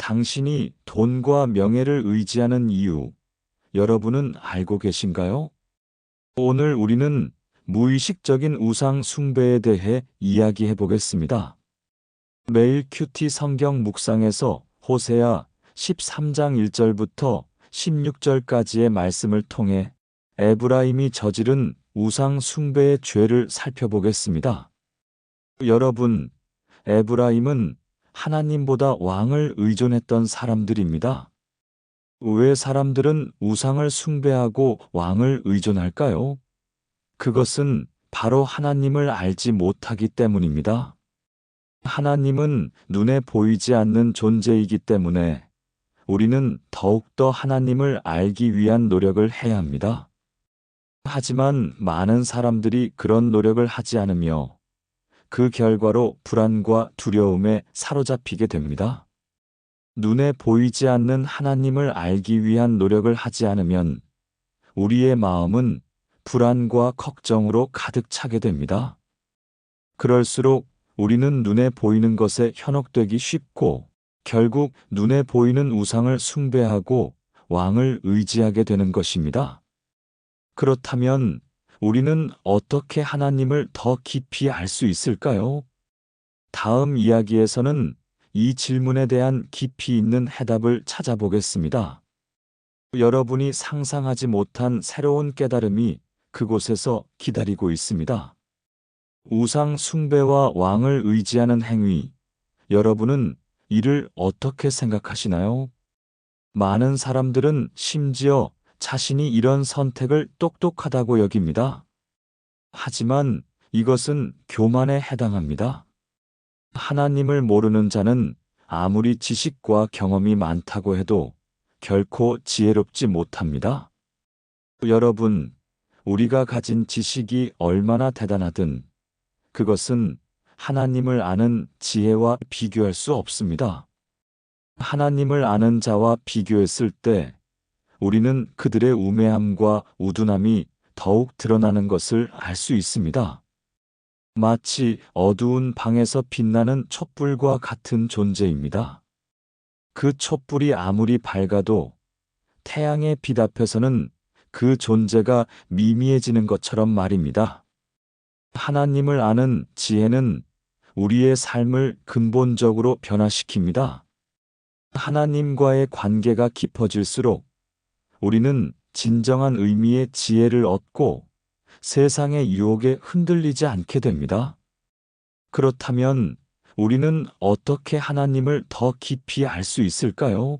당신이 돈과 명예를 의지하는 이유, 여러분은 알고 계신가요? 오늘 우리는 무의식적인 우상 숭배에 대해 이야기해 보겠습니다. 매일 큐티 성경 묵상에서 호세아 13장 1절부터 16절까지의 말씀을 통해 에브라임이 저지른 우상 숭배의 죄를 살펴보겠습니다. 여러분, 에브라임은 하나님보다 왕을 의존했던 사람들입니다. 왜 사람들은 우상을 숭배하고 왕을 의존할까요? 그것은 바로 하나님을 알지 못하기 때문입니다. 하나님은 눈에 보이지 않는 존재이기 때문에 우리는 더욱더 하나님을 알기 위한 노력을 해야 합니다. 하지만 많은 사람들이 그런 노력을 하지 않으며 그 결과로 불안과 두려움에 사로잡히게 됩니다. 눈에 보이지 않는 하나님을 알기 위한 노력을 하지 않으면 우리의 마음은 불안과 걱정으로 가득 차게 됩니다. 그럴수록 우리는 눈에 보이는 것에 현혹되기 쉽고 결국 눈에 보이는 우상을 숭배하고 왕을 의지하게 되는 것입니다. 그렇다면 우리는 어떻게 하나님을 더 깊이 알 수 있을까요? 다음 이야기에서는 이 질문에 대한 깊이 있는 해답을 찾아보겠습니다. 여러분이 상상하지 못한 새로운 깨달음이 그곳에서 기다리고 있습니다. 우상 숭배와 왕을 의지하는 행위, 여러분은 이를 어떻게 생각하시나요? 많은 사람들은 심지어 자신이 이런 선택을 똑똑하다고 여깁니다. 하지만 이것은 교만에 해당합니다. 하나님을 모르는 자는 아무리 지식과 경험이 많다고 해도 결코 지혜롭지 못합니다. 여러분, 우리가 가진 지식이 얼마나 대단하든 그것은 하나님을 아는 지혜와 비교할 수 없습니다. 하나님을 아는 자와 비교했을 때 우리는 그들의 우매함과 우둔함이 더욱 드러나는 것을 알 수 있습니다. 마치 어두운 방에서 빛나는 촛불과 같은 존재입니다. 그 촛불이 아무리 밝아도 태양의 빛 앞에서는 그 존재가 미미해지는 것처럼 말입니다. 하나님을 아는 지혜는 우리의 삶을 근본적으로 변화시킵니다. 하나님과의 관계가 깊어질수록 우리는 진정한 의미의 지혜를 얻고 세상의 유혹에 흔들리지 않게 됩니다. 그렇다면 우리는 어떻게 하나님을 더 깊이 알 수 있을까요?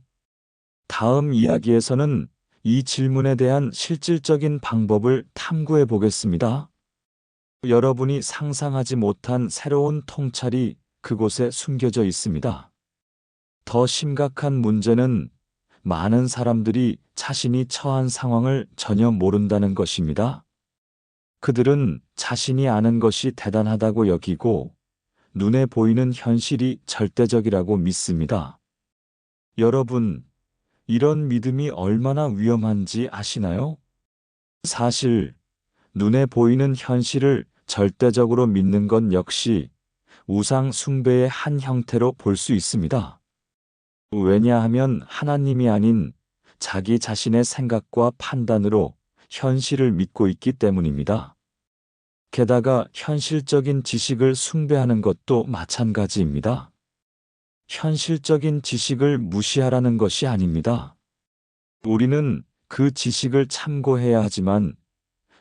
다음 이야기에서는 이 질문에 대한 실질적인 방법을 탐구해 보겠습니다. 여러분이 상상하지 못한 새로운 통찰이 그곳에 숨겨져 있습니다. 더 심각한 문제는 많은 사람들이 자신이 처한 상황을 전혀 모른다는 것입니다. 그들은 자신이 아는 것이 대단하다고 여기고 눈에 보이는 현실이 절대적이라고 믿습니다. 여러분, 이런 믿음이 얼마나 위험한지 아시나요? 사실 눈에 보이는 현실을 절대적으로 믿는 것 역시 우상 숭배의 한 형태로 볼 수 있습니다. 왜냐하면 하나님이 아닌 자기 자신의 생각과 판단으로 현실을 믿고 있기 때문입니다. 게다가 현실적인 지식을 숭배하는 것도 마찬가지입니다. 현실적인 지식을 무시하라는 것이 아닙니다. 우리는 그 지식을 참고해야 하지만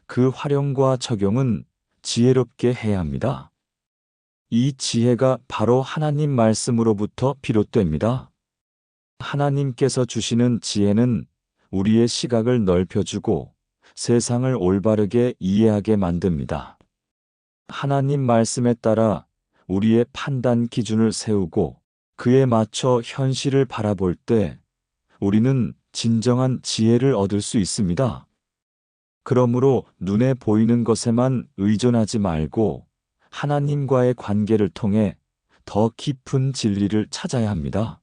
그 활용과 적용은 지혜롭게 해야 합니다. 이 지혜가 바로 하나님 말씀으로부터 비롯됩니다. 하나님께서 주시는 지혜는 우리의 시각을 넓혀주고 세상을 올바르게 이해하게 만듭니다. 하나님 말씀에 따라 우리의 판단 기준을 세우고 그에 맞춰 현실을 바라볼 때 우리는 진정한 지혜를 얻을 수 있습니다. 그러므로 눈에 보이는 것에만 의존하지 말고 하나님과의 관계를 통해 더 깊은 진리를 찾아야 합니다.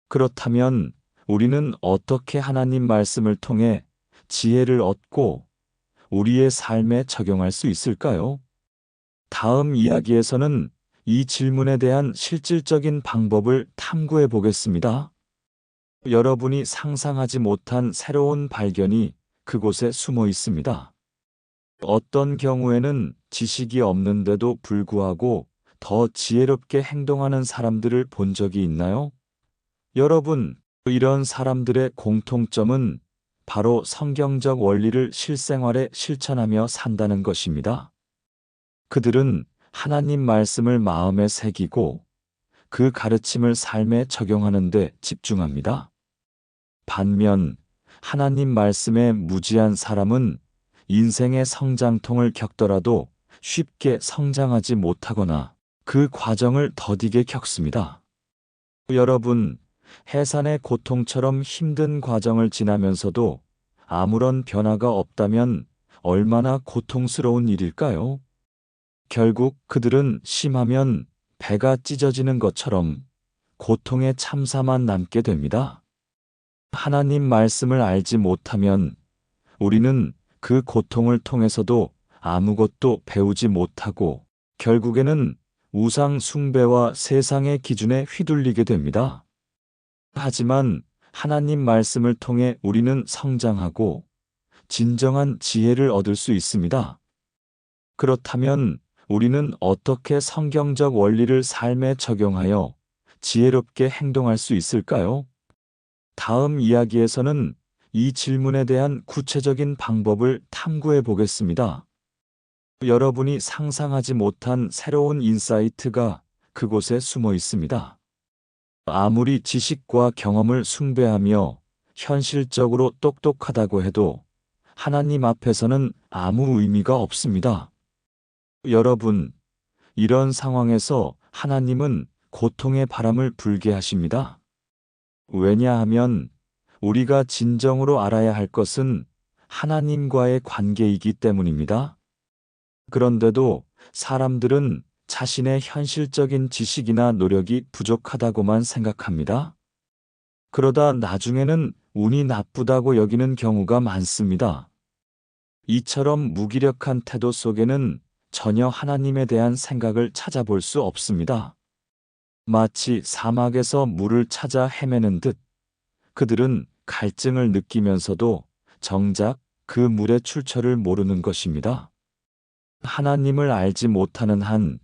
그렇다면 우리는 어떻게 하나님 말씀을 통해 지혜를 얻고 우리의 삶에 적용할 수 있을까요? 다음 이야기에서는 이 질문에 대한 실질적인 방법을 탐구해 보겠습니다. 여러분이 상상하지 못한 새로운 발견이 그곳에 숨어 있습니다. 어떤 경우에는 지식이 없는데도 불구하고 더 지혜롭게 행동하는 사람들을 본 적이 있나요? 여러분, 이런 사람들의 공통점은 바로 성경적 원리를 실생활에 실천하며 산다는 것입니다. 그들은 하나님 말씀을 마음에 새기고 그 가르침을 삶에 적용하는 데 집중합니다. 반면 하나님 말씀에 무지한 사람은 인생의 성장통을 겪더라도 쉽게 성장하지 못하거나 그 과정을 더디게 겪습니다. 여러분, 해산의 고통처럼 힘든 과정을 지나면서도 아무런 변화가 없다면 얼마나 고통스러운 일일까요? 결국 그들은 심하면 배가 찢어지는 것처럼 고통의 참사만 남게 됩니다. 하나님 말씀을 알지 못하면 우리는 그 고통을 통해서도 아무것도 배우지 못하고 결국에는 우상 숭배와 세상의 기준에 휘둘리게 됩니다. 하지만 하나님 말씀을 통해 우리는 성장하고 진정한 지혜를 얻을 수 있습니다. 그렇다면 우리는 어떻게 성경적 원리를 삶에 적용하여 지혜롭게 행동할 수 있을까요? 다음 이야기에서는 이 질문에 대한 구체적인 방법을 탐구해 보겠습니다. 여러분이 상상하지 못한 새로운 인사이트가 그곳에 숨어 있습니다. 아무리 지식과 경험을 숭배하며 현실적으로 똑똑하다고 해도 하나님 앞에서는 아무 의미가 없습니다. 여러분, 이런 상황에서 하나님은 고통의 바람을 불게 하십니다. 왜냐하면 우리가 진정으로 알아야 할 것은 하나님과의 관계이기 때문입니다. 그런데도 사람들은 자신의 현실적인 지식이나 노력이 부족하다고만 생각합니다. 그러다 나중에는 운이 나쁘다고 여기는 경우가 많습니다. 이처럼 무기력한 태도 속에는 전혀 하나님에 대한 생각을 찾아볼 수 없습니다. 마치 사막에서 물을 찾아 헤매는 듯 그들은 갈증을 느끼면서도 정작 그 물의 출처를 모르는 것입니다. 하나님을 알지 못하는 한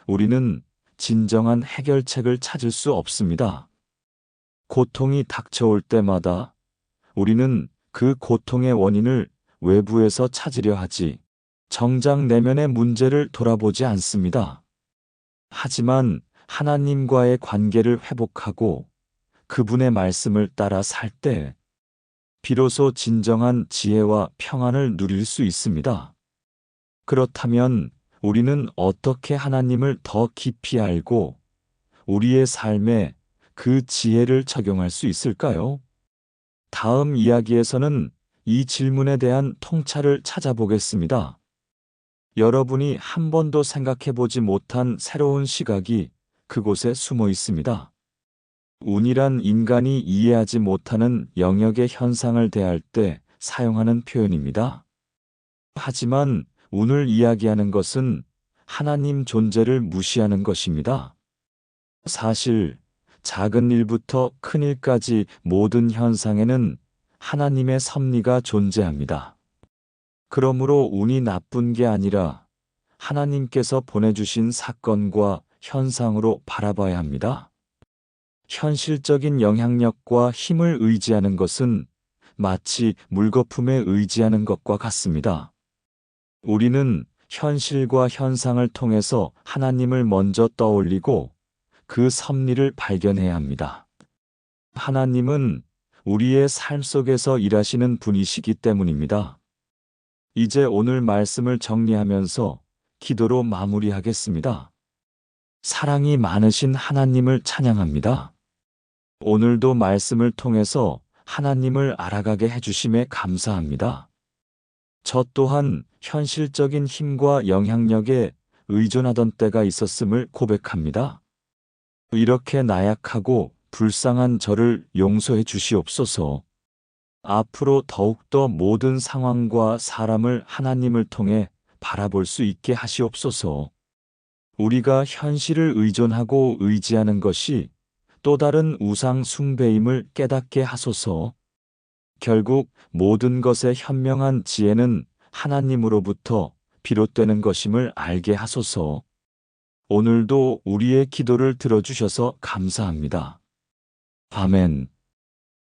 우리는 진정한 해결책을 찾을 수 없습니다. 고통이 닥쳐올 때마다 우리는 그 고통의 원인을 외부에서 찾으려 하지 정작 내면의 문제를 돌아보지 않습니다. 하지만 하나님과의 관계를 회복하고 그분의 말씀을 따라 살 때 비로소 진정한 지혜와 평안을 누릴 수 있습니다. 그렇다면 우리는 어떻게 하나님을 더 깊이 알고 우리의 삶에 그 지혜를 적용할 수 있을까요? 다음 이야기에서는 이 질문에 대한 통찰을 찾아보겠습니다. 여러분이 한 번도 생각해 보지 못한 새로운 시각이 그곳에 숨어 있습니다. 운이란 인간이 이해하지 못하는 영역의 현상을 대할 때 사용하는 표현입니다. 하지만 운을 이야기하는 것은 하나님 존재를 무시하는 것입니다. 사실 작은 일부터 큰 일까지 모든 현상에는 하나님의 섭리가 존재합니다. 그러므로 운이 나쁜 게 아니라 하나님께서 보내주신 사건과 현상으로 바라봐야 합니다. 현실적인 영향력과 힘을 의지하는 것은 마치 물거품에 의지하는 것과 같습니다. 우리는 현실과 현상을 통해서 하나님을 먼저 떠올리고 그 섭리를 발견해야 합니다. 하나님은 우리의 삶 속에서 일하시는 분이시기 때문입니다. 이제 오늘 말씀을 정리하면서 기도로 마무리하겠습니다. 사랑이 많으신 하나님을 찬양합니다. 오늘도 말씀을 통해서 하나님을 알아가게 해주심에 감사합니다. 저 또한 현실적인 힘과 영향력에 의존하던 때가 있었음을 고백합니다. 이렇게 나약하고 불쌍한 저를 용서해 주시옵소서. 앞으로 더욱더 모든 상황과 사람을 하나님을 통해 바라볼 수 있게 하시옵소서. 우리가 현실을 의존하고 의지하는 것이 또 다른 우상 숭배임을 깨닫게 하소서. 결국 모든 것의 현명한 지혜는 하나님으로부터 비롯되는 것임을 알게 하소서. 오늘도 우리의 기도를 들어주셔서 감사합니다. 아멘.